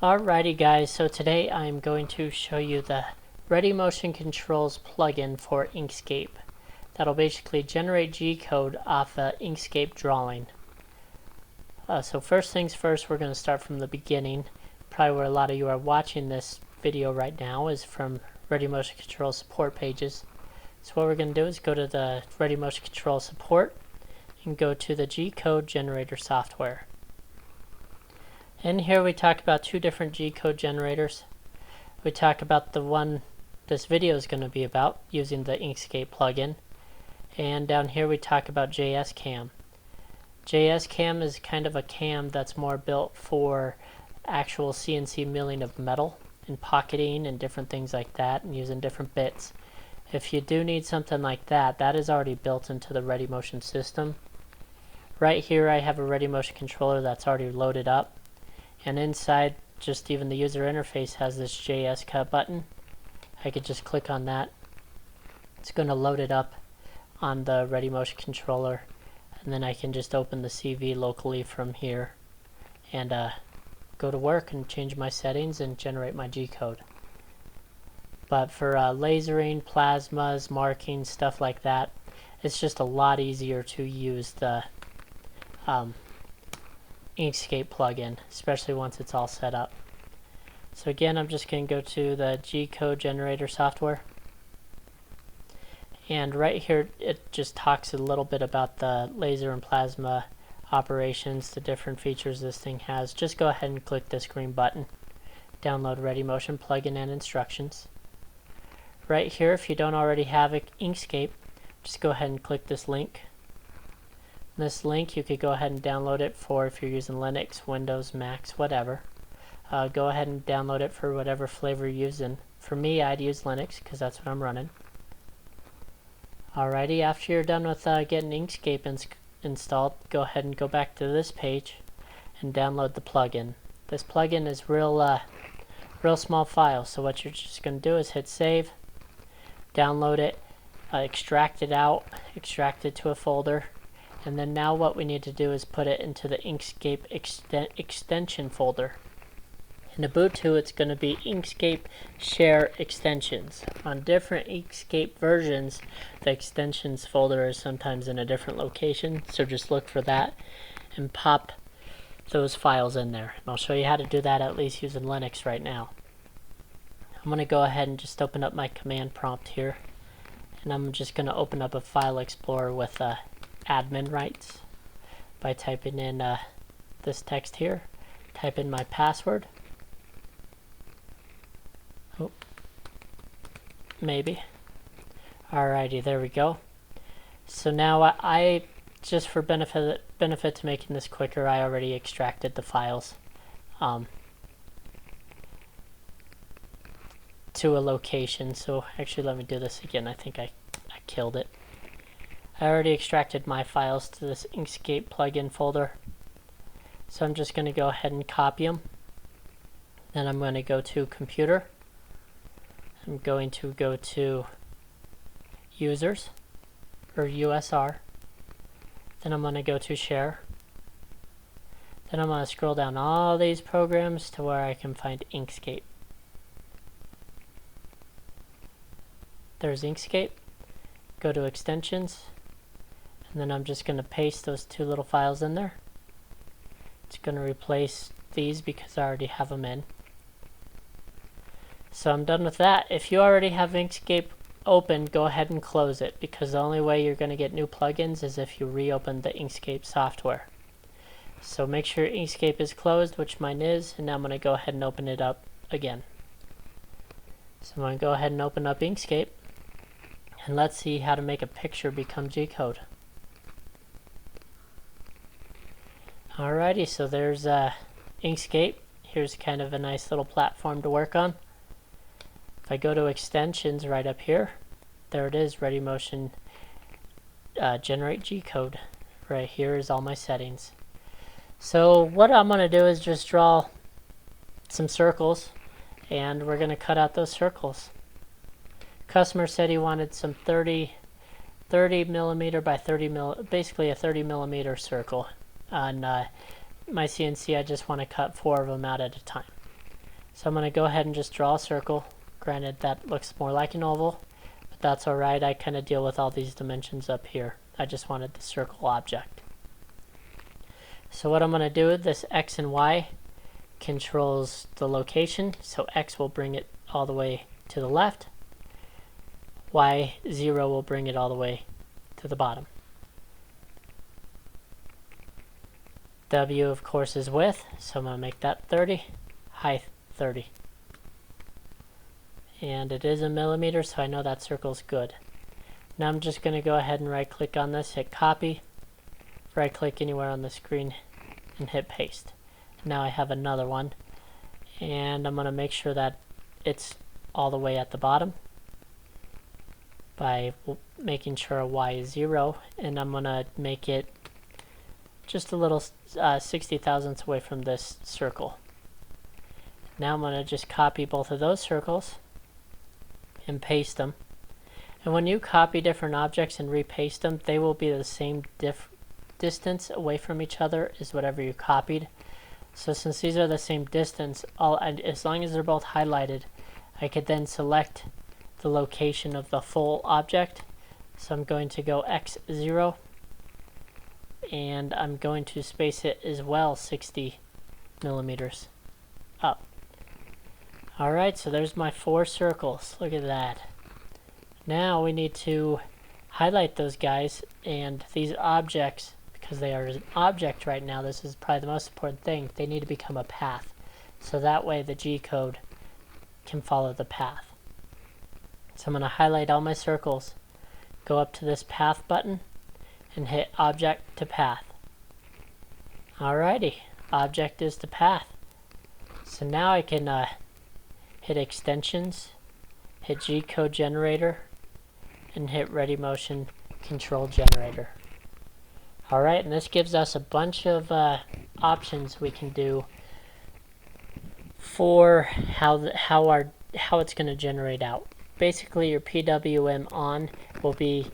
Alrighty guys, so today I'm going to show you the Ready Motion Controls plugin for Inkscape. That'll basically generate G-code off an Inkscape drawing. So first things first, we're going to start from the beginning. Probably where a lot of you are watching this video right now is from Ready Motion Controls support pages. So what we're going to do is go to the Ready Motion Controls support and go to the G-code generator software. In here we talk about two different G-code generators. We talk about the one this video is going to be about using the Inkscape plugin. And down here we talk about JS Cam. JS Cam is kind of a cam that's more built for actual CNC milling of metal and pocketing and different things like that and using different bits. If you do need something like that, that is already built into the Ready Motion system. Right here I have a Ready Motion controller that's already loaded up. And inside, just even the user interface has this JS cut button. I could just click on that. It's going to load it up on the Ready Motion controller, and then I can just open the CV locally from here and go to work and change my settings and generate my G-code. But for lasering, plasmas, marking, stuff like that, it's just a lot easier to use the Inkscape plugin, especially once it's all set up. So again, I'm just going to go to the G-code generator software, and right here it just talks a little bit about the laser and plasma operations, the different features this thing has. Just go ahead and click this green button, download Ready Motion plugin and instructions. Right here, if you don't already have Inkscape, just go ahead and click this link. This link, you could go ahead and download it for if you're using Linux, Windows, Macs, whatever. Go ahead and download it for whatever flavor you're using. For me, I'd use Linux because that's what I'm running. Alrighty, after you're done with getting Inkscape installed, go ahead and go back to this page and download the plugin. This plugin is real small file, so what you're just going to do is hit save, download it, extract it out, extract it to a folder. And then now what we need to do is put it into the Inkscape extension folder. In Ubuntu, it's going to be Inkscape Share Extensions. On different Inkscape versions, the extensions folder is sometimes in a different location, so just look for that and pop those files in there. And I'll show you how to do that at least using Linux right now. I'm going to go ahead and just open up my command prompt here, and I'm just going to open up a file explorer with admin rights by typing in this text here, type in my password. Oh, maybe. Alrighty, there we go. So now I just for benefit to making this quicker, I already extracted the files to a location. So actually, let me do this again. I think I killed it. I already extracted my files to this Inkscape plugin folder. So I'm just going to go ahead and copy them. Then I'm going to go to Computer. I'm going to go to Users, or USR. Then I'm going to go to Share. Then I'm going to scroll down all these programs to where I can find Inkscape. There's Inkscape. Go to Extensions. And then I'm just going to paste those two little files in there. It's going to replace these because I already have them in. So I'm done with that. If you already have Inkscape open, go ahead and close it, because the only way you're going to get new plugins is if you reopen the Inkscape software. So make sure Inkscape is closed, which mine is, and now I'm going to go ahead and open it up again. So I'm going to go ahead and open up Inkscape, and let's see how to make a picture become G-code. Alrighty, so there's Inkscape. Here's kind of a nice little platform to work on. If I go to Extensions right up here, there it is, Ready Motion Generate G-code. Right here is all my settings. So what I'm going to do is just draw some circles, and we're going to cut out those circles. Customer said he wanted some 30 millimeter by 30 basically a 30 millimeter circle. On my CNC, I just want to cut 4 of them out at a time. So I'm going to go ahead and just draw a circle. Granted, that looks more like an oval, but that's alright. I kind of deal with all these dimensions up here. I just wanted the circle object. So what I'm going to do with this X and Y controls the location. So X will bring it all the way to the left. Y0 will bring it all the way to the bottom. W, of course, is width, so I'm going to make that 30, height 30. And it is a millimeter, so I know that circle's good. Now I'm just going to go ahead and right-click on this, hit copy, right-click anywhere on the screen, and hit paste. Now I have another one, and I'm going to make sure that it's all the way at the bottom by making sure Y is 0, and I'm going to make it just a little 60 thousandths away from this circle. Now I'm going to just copy both of those circles and paste them. And when you copy different objects and repaste them, they will be the same distance away from each other as whatever you copied. So since these are the same distance, as long as they're both highlighted, I could then select the location of the full object. So I'm going to go X0, and I'm going to space it as well 60 millimeters up. Alright, so there's my 4 circles. Look at that. Now we need to highlight those guys, and these objects, because they are an object right now, this is probably the most important thing, they need to become a path. So that way the G-code can follow the path. So I'm going to highlight all my circles, go up to this path button, and hit object to path. Alrighty, object is to path. So now I can hit extensions, hit G-code generator, and hit ready motion control generator. Alright, and this gives us a bunch of options we can do for how it's going to generate out. Basically, your PWM on will be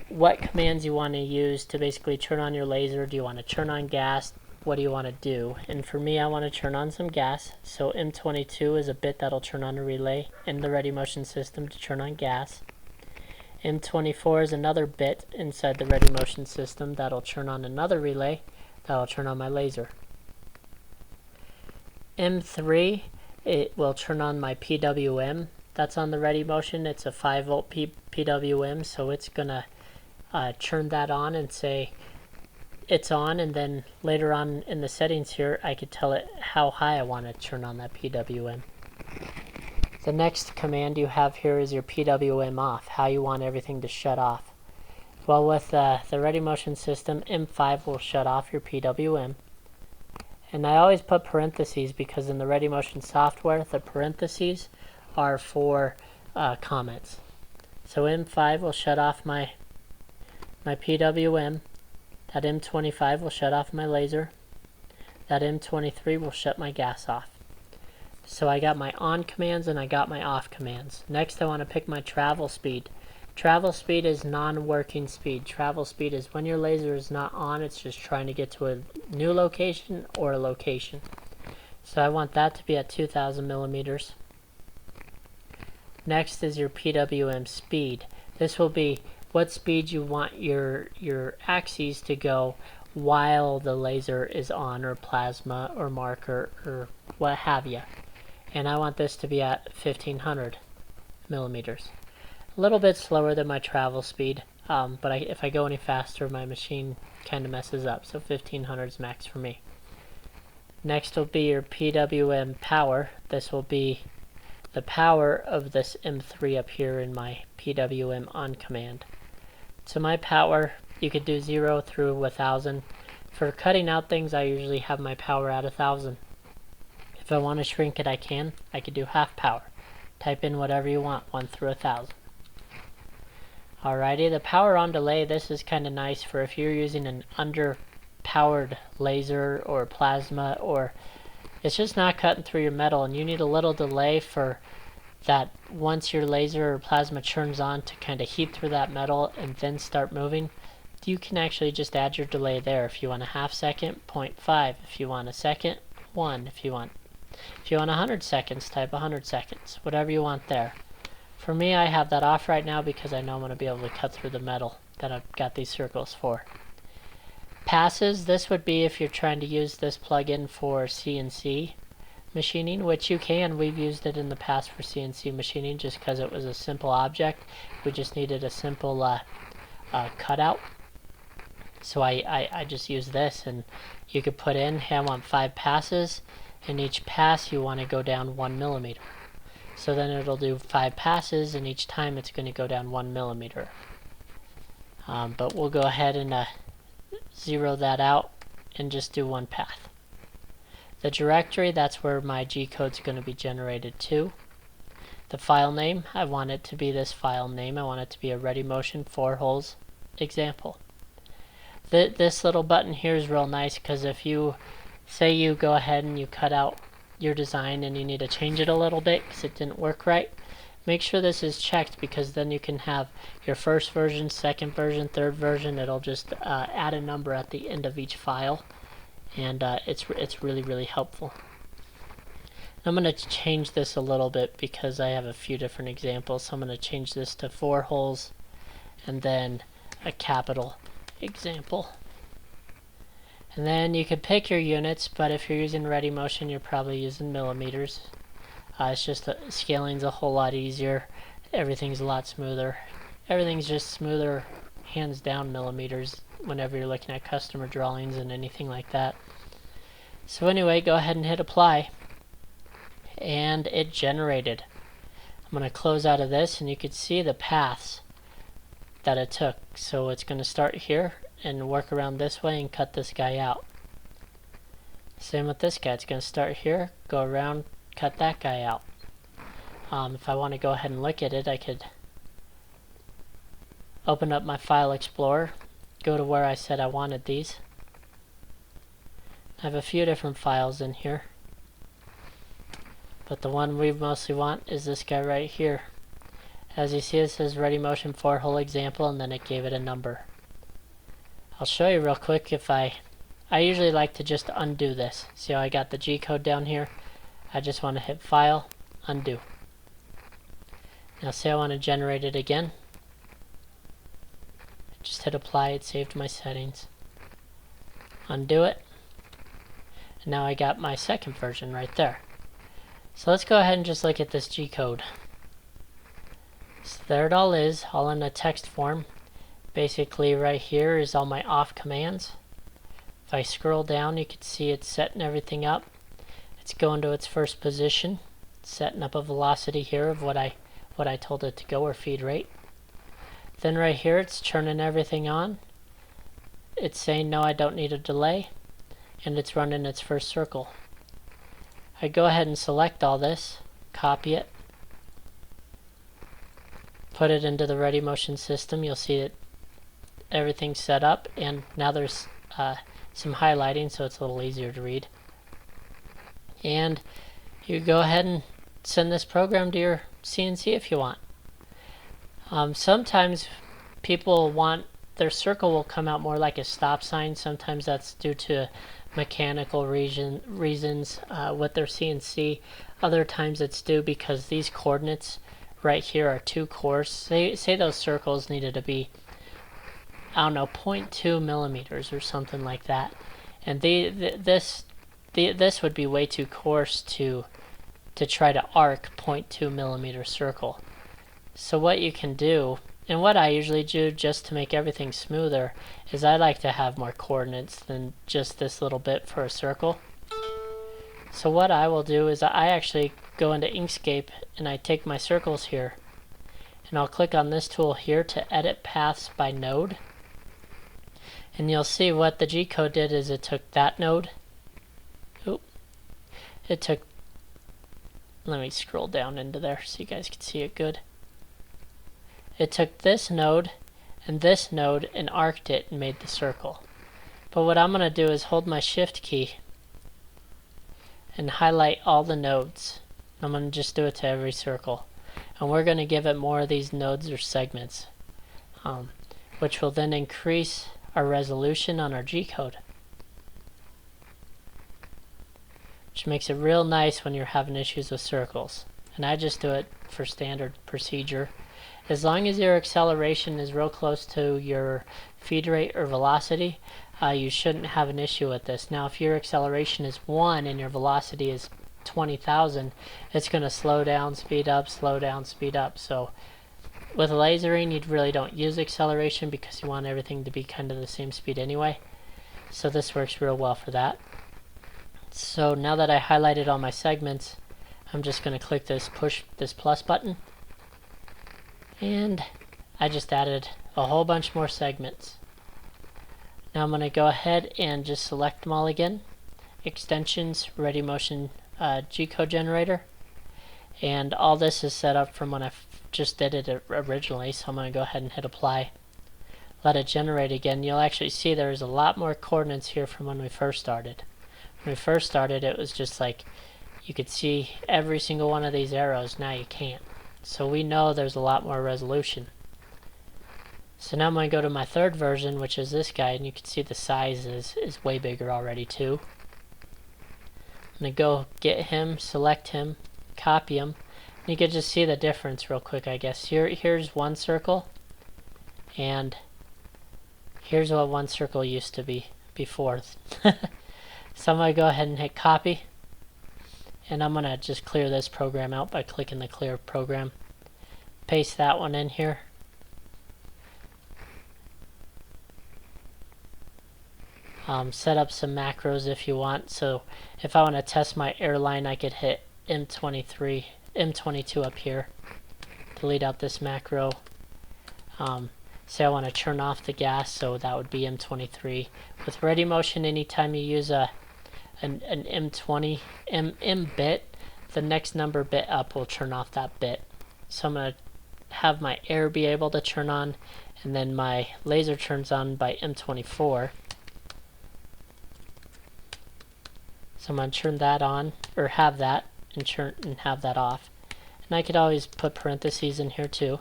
what commands you want to use to basically turn on your laser. Do you want to turn on gas? What do you want to do? And for me, I want to turn on some gas. So M22 is a bit that'll turn on a relay in the ready motion system to turn on gas. M24 is another bit inside the ready motion system that'll turn on another relay that'll turn on my laser. M3, it will turn on my PWM that's on the ready motion. It's a 5 volt PWM, so it's gonna turn that on and say it's on, and then later on in the settings here I could tell it how high I want to turn on that PWM. The next command you have here is your PWM off, how you want everything to shut off. Well, with the ready motion system, M5 will shut off your PWM. And I always put parentheses because in the ready motion software, the parentheses are for comments. So M5 will shut off my PWM. That M25 will shut off my laser. That M23 will shut my gas off. So I got my on commands and I got my off commands. Next I want to pick my travel speed. Travel speed is non-working speed. Travel speed is when your laser is not on, it's just trying to get to a new location or a location. So I want that to be at 2000 millimeters. Next is your PWM speed. This will be what speed you want your axes to go while the laser is on, or plasma or marker or what have you. And I want this to be at 1500 millimeters. A little bit slower than my travel speed, but if I go any faster my machine kind of messes up, so 1500 is max for me. Next will be your PWM power. This will be the power of this M3 up here in my PWM on command. So my power, you could do 0 through 1000. For cutting out things, I usually have my power at 1000. If I want to shrink it, I can. I could do half power. Type in whatever you want, 1 through 1000. Alrighty, the power on delay, this is kind of nice for if you're using an underpowered laser or plasma, or it's just not cutting through your metal and you need a little delay for that once your laser or plasma turns on to kind of heat through that metal and then start moving. You can actually just add your delay there. If you want a half second, 0.5. If you want a second, 1. If you want If you want 100 seconds, type 100 seconds, whatever you want there. For me, I have that off right now because I know I'm going to be able to cut through the metal that I've got these circles for. Passes, this would be if you're trying to use this plugin for CNC machining, which you can. We've used it in the past for CNC machining just because it was a simple object. We just needed a simple cutout. So I just use this, and you could put in, hey, I want 5 passes, and each pass you want to go down 1 millimeter. So then it'll do 5 passes, and each time it's going to go down 1 millimeter. But we'll go ahead and zero that out and just do 1 path. The directory, that's where my G-code is going to be generated to. The file name, I want it to be this file name. I want it to be a Ready Motion 4 holes example. This little button here is real nice because if you say you go ahead and you cut out your design and you need to change it a little bit because it didn't work right, make sure this is checked, because then you can have your first version, second version, third version. It'll just add a number at the end of each file, and it's really helpful. I'm going to change this a little bit because I have a few different examples. So I'm going to change this to 4 holes and then a capital example. And then you could pick your units, but if you're using Ready Motion, you're probably using millimeters. It's just scaling's a whole lot easier. Everything's a lot smoother. Everything's just smoother, hands down, millimeters whenever you're looking at customer drawings and anything like that. So anyway, go ahead and hit apply, and it generated. I'm going to close out of this, and you can see the paths that it took. So it's going to start here and work around this way and cut this guy out. Same with this guy. It's going to start here, go around, cut that guy out. If I want to go ahead and look at it, I could open up my File Explorer, go to where I said I wanted these. I have a few different files in here, but the one we mostly want is this guy right here. As you see, it says Ready Motion 4 hole example, and then it gave it a number. I'll show you real quick. If I usually like to just undo this. See how I got the G-code down here? I just want to hit File, Undo. Now say I want to generate it again. Just hit Apply, it saved my settings. Undo it. And now I got my second version right there. So let's go ahead and just look at this G-code. So there it all is, all in a text form. Basically right here is all my off commands. If I scroll down, you can see it's setting everything up. It's going to its first position, setting up a velocity here of what I told it to go, or feed rate. Then right here it's turning everything on. It's saying no, I don't need a delay, and it's running its first circle. I go ahead and select all this, copy it, put it into the Ready Motion system. You'll see that everything's set up, and now there's some highlighting, so it's a little easier to read. And you go ahead and send this program to your CNC if you want. Sometimes people want their circle will come out more like a stop sign. Sometimes that's due to mechanical reasons with their CNC. Other times it's due because these coordinates right here are too coarse. Say those circles needed to be, I don't know, 0.2 millimeters or something like that, and this would be way too coarse to try to arc 0.2 millimeter circle. So what you can do, and what I usually do just to make everything smoother, is I like to have more coordinates than just this little bit for a circle. So what I will do is I actually go into Inkscape and I take my circles here, and I'll click on this tool here to edit paths by node. And you'll see what the G-code did is it took that node. Let me scroll down into there so you guys can see it good. It took this node and arced it and made the circle. But what I'm going to do is hold my Shift key and highlight all the nodes. I'm going to just do it to every circle. And we're going to give it more of these nodes or segments, which will then increase our resolution on our G-code. which makes it real nice when you're having issues with circles. And I just do it for standard procedure. As long as your acceleration is real close to your feed rate or velocity, you shouldn't have an issue with this. Now if your acceleration is 1 and your velocity is 20,000, it's going to slow down, speed up, slow down, speed up. So with lasering, you really don't use acceleration because you want everything to be kind of the same speed anyway. So this works real well for that. So now that I highlighted all my segments, I'm just going to click this push this plus button, and I just added a whole bunch more segments. Now I'm going to go ahead and just select them all again. Extensions, Ready Motion G-code generator, and all this is set up from when I just did it originally, so I'm going to go ahead and hit apply. Let it generate again. You'll actually see there's a lot more coordinates here from when we first started. When we first started, it was just like you could see every single one of these arrows. Now you can't. So we know there's a lot more resolution. So now I'm going to go to my third version, which is this guy, and you can see the size is way bigger already too. I'm going to go get him, select him, copy him. And you can just see the difference real quick, I guess. Here's one circle, and here's what one circle used to be before. So I'm going to go ahead and hit copy, and I'm going to just clear this program out by clicking the clear program. Paste that one in here. Set up some macros if you want. So if I want to test my airline, I could hit M23, M22 up here. Delete out this macro. Say I want to turn off the gas, so that would be M23. With Ready Motion, anytime you use an M20 M bit, the next number bit up will turn off that bit. So I'm going to have my air be able to turn on, and then my laser turns on by M24. So I'm going to turn that on, or have that, and have that off. And I could always put parentheses in here too.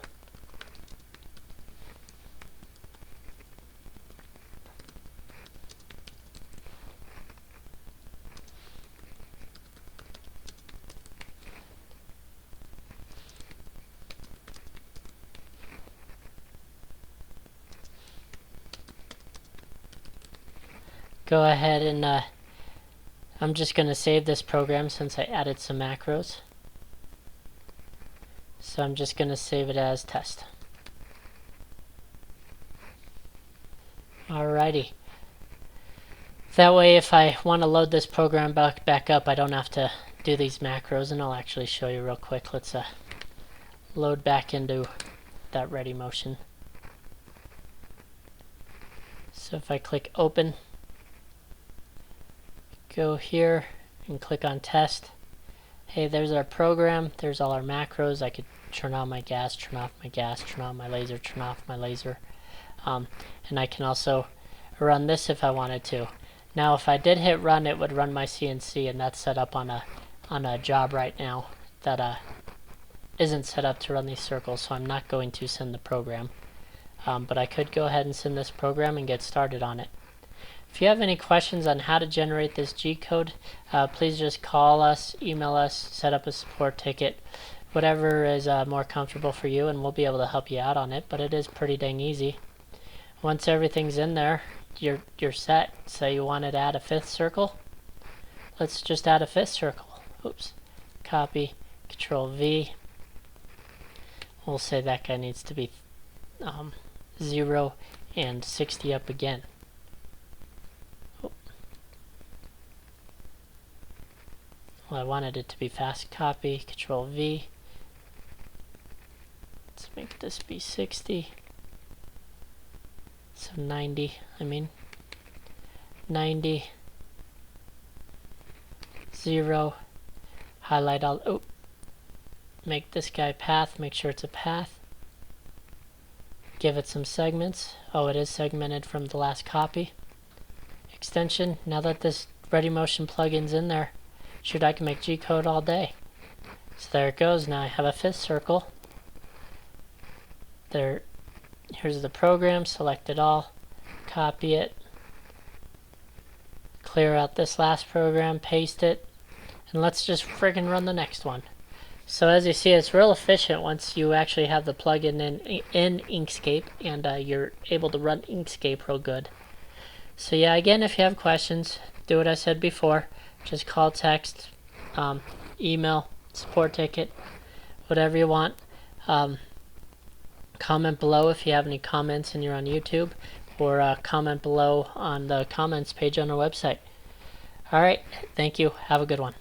Go ahead and I'm just going to save this program since I added some macros. So I'm just going to save it as test. Alrighty. That way if I want to load this program back up, I don't have to do these macros, and I'll actually show you real quick. Let's load back into that Ready Motion. So if I click open, go here and click on test. Hey, there's our program. There's all our macros. I could turn on my gas, turn off my gas, turn on my laser, turn off my laser. And I can also run this if I wanted to. Now if I did hit run, it would run my CNC, and that's set up on a job right now that isn't set up to run these circles, so I'm not going to send the program. But I could go ahead and send this program and get started on it. If you have any questions on how to generate this G-code, please just call us, email us, set up a support ticket, whatever is more comfortable for you, and we'll be able to help you out on it. But it is pretty dang easy. Once everything's in there, you're set. Say you wanted to add a fifth circle. Let's just add a fifth circle. Oops. Copy, Control V. We'll say that guy needs to be 0 and 60 up again. Well, I wanted it to be fast. Copy, Control V. Let's make this be 60. So 90, 90, 0, highlight all, make this guy path, make sure it's a path. Give it some segments. Oh, it is segmented from the last copy. Extension, now that this Ready Motion plugin's in there, shoot, I can make G-code all day. So there it goes. Now I have a fifth circle. There, here's the program, select it all, copy it, clear out this last program, paste it, And let's just friggin' run the next one. So as you see, it's real efficient once you actually have the plugin in Inkscape, and you're able to run Inkscape real good. So yeah, again, if you have questions, do what I said before. Just call, text, email, support ticket, whatever you want. Comment below if you have any comments and you're on YouTube, or comment below on the comments page on our website. Alright, thank you. Have a good one.